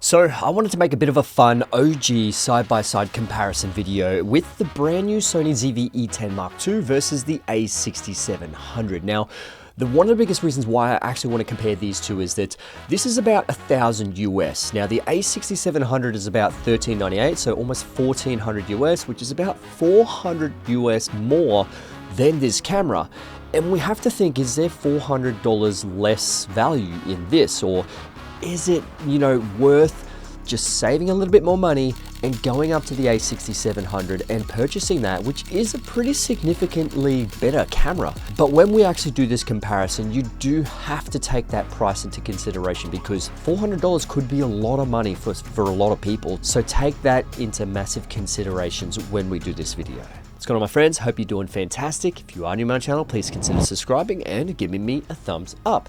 So I wanted to make a bit of a fun OG side-by-side comparison video with the brand new Sony ZV-E10 Mark II versus the a6700. Now, one of the biggest reasons why I actually want to compare these two is that this is about $1,000 US. Now the a6700 is about $1,398, so almost $1,400 US, which is about $400 US more than this camera. And we have to think, is there $400 less value in this, or is it, worth just saving a little bit more money and going up to the a6700 and purchasing that, which is a pretty significantly better camera? But when we actually do this comparison, you do have to take that price into consideration, because $400 could be a lot of money for a lot of people. So take that into massive considerations when we do this video. What's going on, my friends? Hope you're doing fantastic. If you are new to my channel, please consider subscribing and giving me a thumbs up.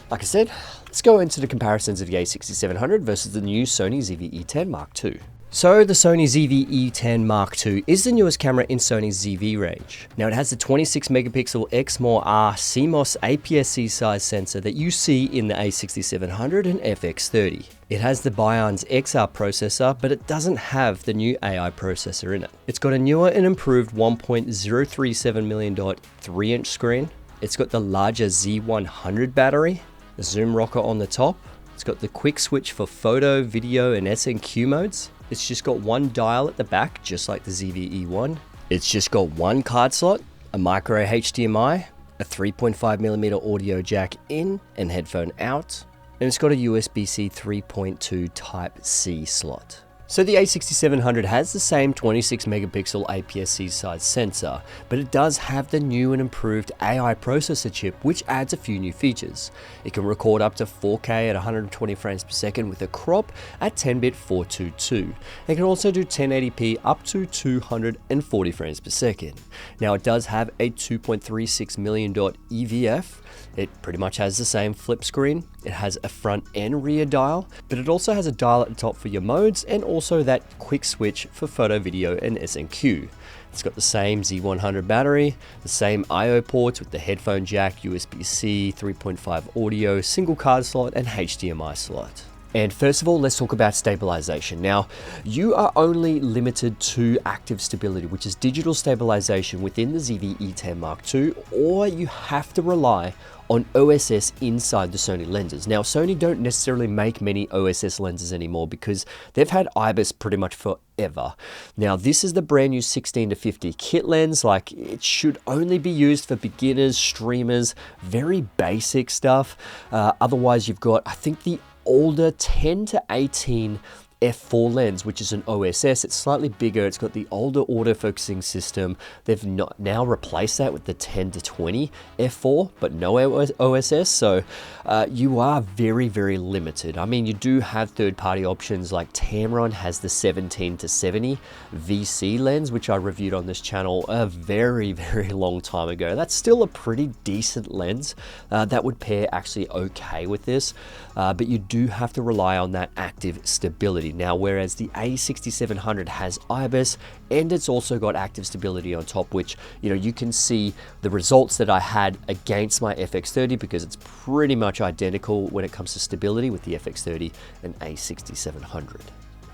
Like I said, let's go into the comparisons of the a6700 versus the new Sony ZV-E10 Mark II. So the Sony ZV-E10 Mark II is the newest camera in Sony's ZV range. Now it has the 26 megapixel X-R CMOS APS-C size sensor that you see in the a6700 and FX30. It has the Bion's XR processor, but it doesn't have the new AI processor in it. It's got a newer and improved 1.037 million dot 3-inch screen. It's got the larger Z100 battery, the zoom rocker on the top. It's got the quick switch for photo, video, and SNQ modes. It's just got one dial at the back, just like the ZV-E1. It's just got one card slot, a micro HDMI, a 3.5mm audio jack in and headphone out, and it's got a USB-C 3.2 Type-C slot. So the a6700 has the same 26 megapixel APS-C size sensor, but it does have the new and improved AI processor chip, which adds a few new features. It can record up to 4K at 120 frames per second with a crop at 10-bit 422. It can also do 1080p up to 240 frames per second. Now it does have a 2.36 million dot EVF. It pretty much has the same flip screen. It has a front and rear dial, but it also has a dial at the top for your modes and also that quick switch for photo, video, and SNQ. It's got the same Z100 battery, the same I/O ports with the headphone jack, USB-C, 3.5 audio, single card slot, and HDMI slot. And first of all, let's talk about stabilization. Now, you are only limited to active stability, which is digital stabilization within the ZV-E10 Mark II, or you have to rely on OSS inside the Sony lenses. Now, Sony don't necessarily make many OSS lenses anymore because they've had IBIS pretty much forever. Now, this is the brand new 16-50 kit lens. Like, it should only be used for beginners, streamers, very basic stuff. Otherwise, you've got, I think, the older 10 to 18 f4 lens, which is an OSS. It's slightly bigger. It's got the older autofocusing system. They've now replaced that with the 10 to 20 f4, but no OSS. So you are very, very limited. I mean, you do have third-party options like Tamron has the 17 to 70 VC lens, which I reviewed on this channel a very, very long time ago. That's still a pretty decent lens that would pair actually okay with this, but you do have to rely on that active stability. Now, whereas the a6700 has IBIS and it's also got active stability on top, which, you can see the results that I had against my FX30 because it's pretty much identical when it comes to stability with the FX30 and a6700.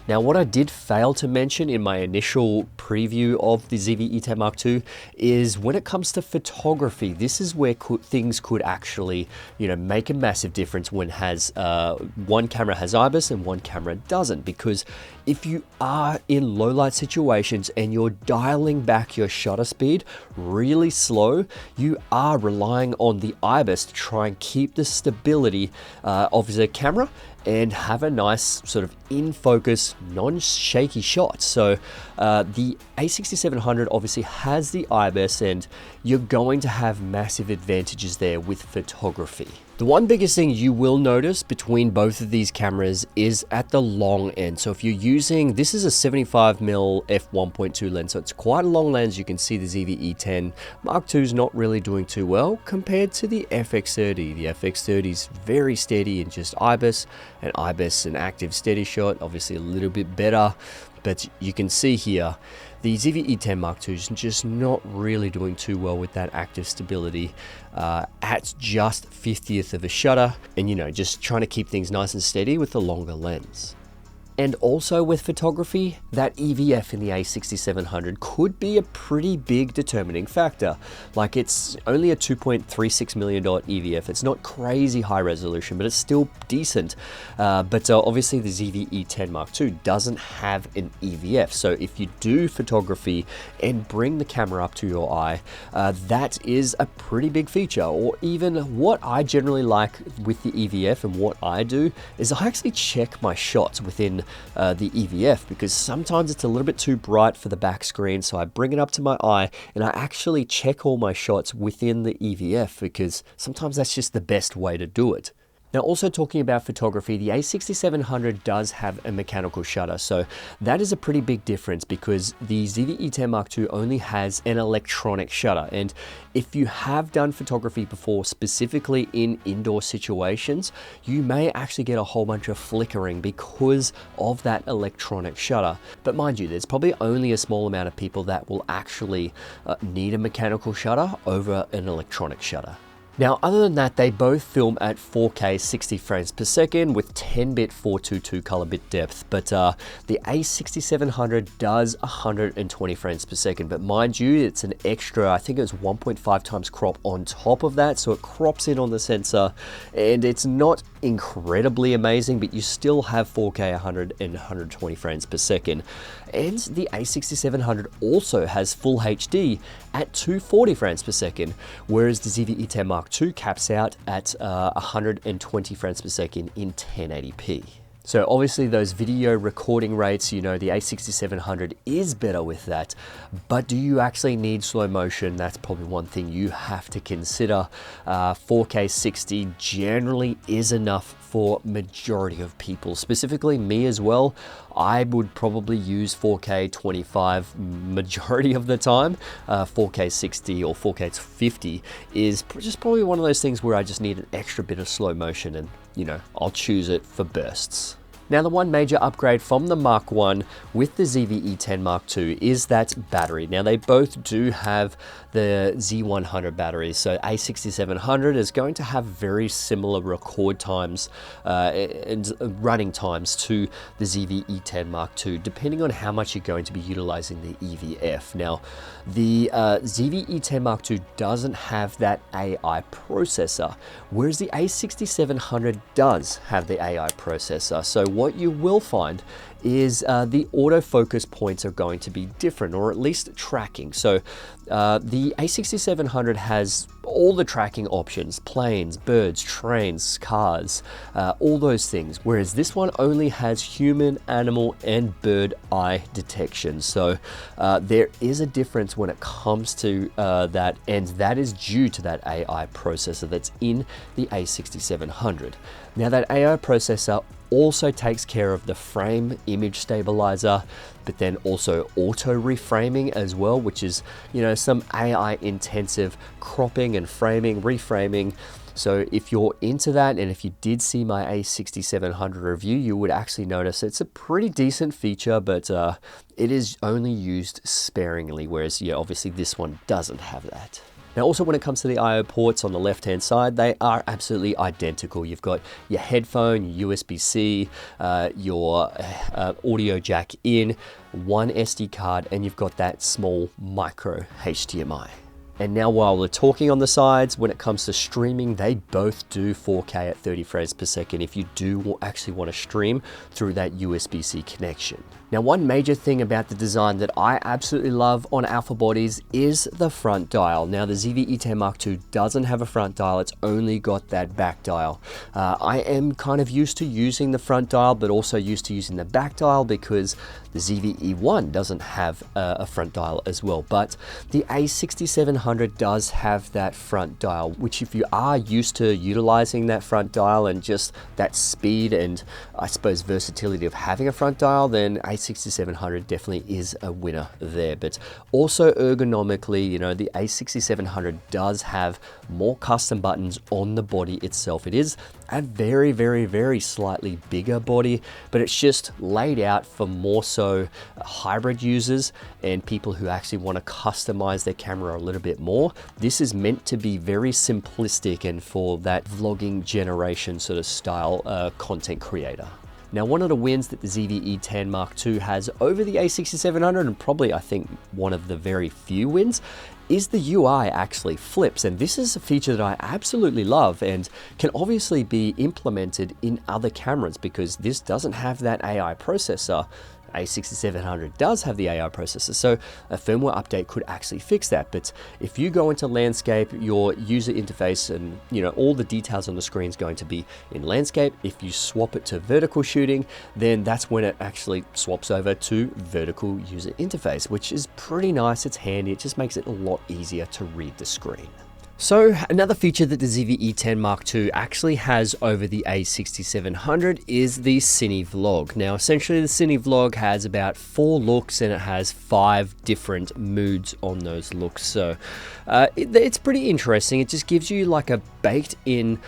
Now, what I did fail to mention in my initial preview of the ZV-E10 Mark II is when it comes to photography, this is where things could actually, make a massive difference when one camera has IBIS and one camera doesn't. Because if you are in low light situations and you're dialing back your shutter speed really slow, you are relying on the IBIS to try and keep the stability of the camera and have a nice sort of in-focus, non-shaky shot. So the a6700 obviously has the IBIS, and you're going to have massive advantages there with photography. The one biggest thing you will notice between both of these cameras is at the long end. So if you're using, this is a 75mm f1.2 lens, so it's quite a long lens. You can see the ZV-E10 Mark II is not really doing too well compared to the FX30. The FX30 is very steady in just IBIS, and active steady shot, obviously a little bit better. But you can see here, the ZV-E10 Mark II is just not really doing too well with that active stability at just 50th of a shutter, and just trying to keep things nice and steady with the longer lens. And also with photography, that EVF in the a6700 could be a pretty big determining factor. Like, it's only a 2.36 million dot EVF. It's not crazy high resolution, but it's still decent. But obviously the ZV-E10 Mark II doesn't have an EVF. So if you do photography and bring the camera up to your eye, that is a pretty big feature. Or even what I generally like with the EVF and what I do is I actually check my shots within the EVF, because sometimes it's a little bit too bright for the back screen, so I bring it up to my eye and I actually check all my shots within the EVF, because sometimes that's just the best way to do it. Now, also talking about photography, the a6700 does have a mechanical shutter, so that is a pretty big difference, because the ZV-E10 Mark II only has an electronic shutter. And if you have done photography before, specifically in indoor situations, you may actually get a whole bunch of flickering because of that electronic shutter. But mind you, there's probably only a small amount of people that will actually need a mechanical shutter over an electronic shutter. Now, other than that, they both film at 4K 60 frames per second with 10-bit 422 color bit depth, but the a6700 does 120 frames per second. But mind you, it's an extra, I think it's 1.5 times crop on top of that, so it crops in on the sensor, and it's not incredibly amazing, but you still have 4K 100 and 120 frames per second. And the a6700 also has full HD at 240 frames per second, whereas the ZV-E10 Mark II caps out at 120 frames per second in 1080p. So obviously those video recording rates, you know, the a6700 is better with that, but do you actually need slow motion? That's probably one thing you have to consider. 4K 60 generally is enough for majority of people, specifically me as well. I would probably use 4K 25 majority of the time. 4K 60 or 4K 50 is just probably one of those things where I just need an extra bit of slow motion, and you know, I'll choose it for bursts. Now, the one major upgrade from the Mark I with the ZV-E10 Mark II is that battery. Now, they both do have the Z100 batteries, so a6700 is going to have very similar record times and running times to the ZV-E10 Mark II, depending on how much you're going to be utilizing the EVF. Now, the ZV-E10 Mark II doesn't have that AI processor, whereas the a6700 does have the AI processor. So what you will find is the autofocus points are going to be different, or at least tracking. So the a6700 has all the tracking options: planes, birds, trains, cars, all those things, whereas this one only has human, animal, and bird eye detection. So there is a difference when it comes to that, and that is due to that AI processor that's in the a6700. Now, that AI processor also takes care of the frame image stabilizer, but then also auto reframing as well, which is, you know, some AI intensive cropping and framing, reframing. So if you're into that, and if you did see my a6700 review, you would actually notice it's a pretty decent feature, but it is only used sparingly, whereas, yeah, obviously this one doesn't have that. Now, also when it comes to the I/O ports on the left-hand side, they are absolutely identical. You've got your headphone, your USB-C, your audio jack in, one SD card, and you've got that small micro HDMI. And now, while we're talking on the sides, when it comes to streaming, they both do 4K at 30 frames per second if you do actually want to stream through that USB-C connection. Now, one major thing about the design that I absolutely love on alpha bodies is the front dial. Now, the ZV-E10 Mark II doesn't have a front dial, it's only got that back dial. I am kind of used to using the front dial, but also used to using the back dial because the ZV-E1 doesn't have a front dial as well. But the a6700 does have that front dial, which if you are used to utilizing that front dial and just that speed and I suppose versatility of having a front dial, then a6700 definitely is a winner there. But also ergonomically, you know, the a6700 does have more custom buttons on the body itself. It is a very, very, very slightly bigger body, but it's just laid out for more so hybrid users and people who actually want to customize their camera a little bit more. This is meant to be very simplistic and for that vlogging generation sort of style content creator. Now, one of the wins that the ZV-E10 Mark II has over the a6700, and probably I think one of the very few wins, is the UI actually flips. And this is a feature that I absolutely love and can obviously be implemented in other cameras because this doesn't have that AI processor. A6700 does have the AI processor, so a firmware update could actually fix that. But if you go into landscape, your user interface and all the details on the screen is going to be in landscape. If you swap it to vertical shooting, then that's when it actually swaps over to vertical user interface, which is pretty nice. It's handy. It just makes it a lot easier to read the screen. So another feature that the ZV-E10 Mark II actually has over the a6700 is the Cine Vlog. Now, essentially the Cine Vlog has about 4 looks and it has 5 different moods on those looks. So it's pretty interesting. It just gives you like a baked-in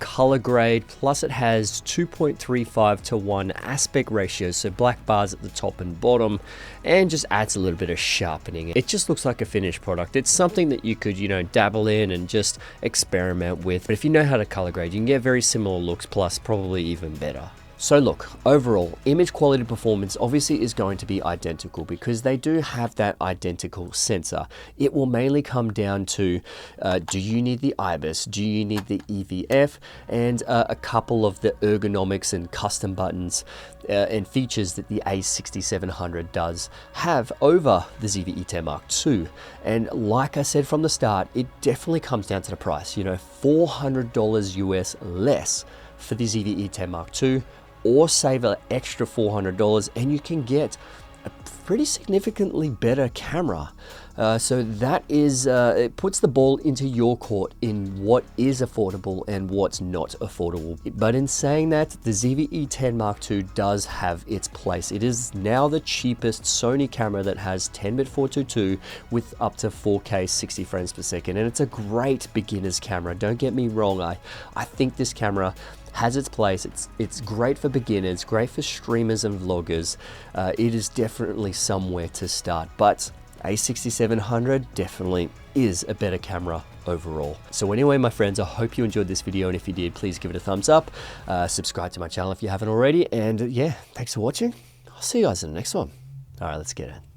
color grade, plus it has 2.35:1 aspect ratio, so black bars at the top and bottom, and just adds a little bit of sharpening. It just looks like a finished product. It's something that you could, dabble in and just experiment with. But if you know how to color grade, you can get very similar looks, plus probably even better. So look, overall, image quality performance obviously is going to be identical because they do have that identical sensor. It will mainly come down to, do you need the IBIS? Do you need the EVF? And a couple of the ergonomics and custom buttons and features that the a6700 does have over the ZV-E10 Mark II. And like I said from the start, it definitely comes down to the price. $400 US less for the ZV-E10 Mark II, or save an extra $400 and you can get a pretty significantly better camera. So that is, it puts the ball into your court in what is affordable and what's not affordable. But in saying that, the ZV-E10 Mark II does have its place. It is now the cheapest Sony camera that has 10-bit 422 with up to 4K 60 frames per second. And it's a great beginner's camera. Don't get me wrong. I think this camera has its place. It's great for beginners, great for streamers and vloggers. It is definitely somewhere to start, but a6700 definitely is a better camera overall. So anyway, my friends, I hope you enjoyed this video, and if you did, please give it a thumbs up. Subscribe to my channel if you haven't already, and yeah, thanks for watching. I'll see you guys in the next one. All right, let's get it.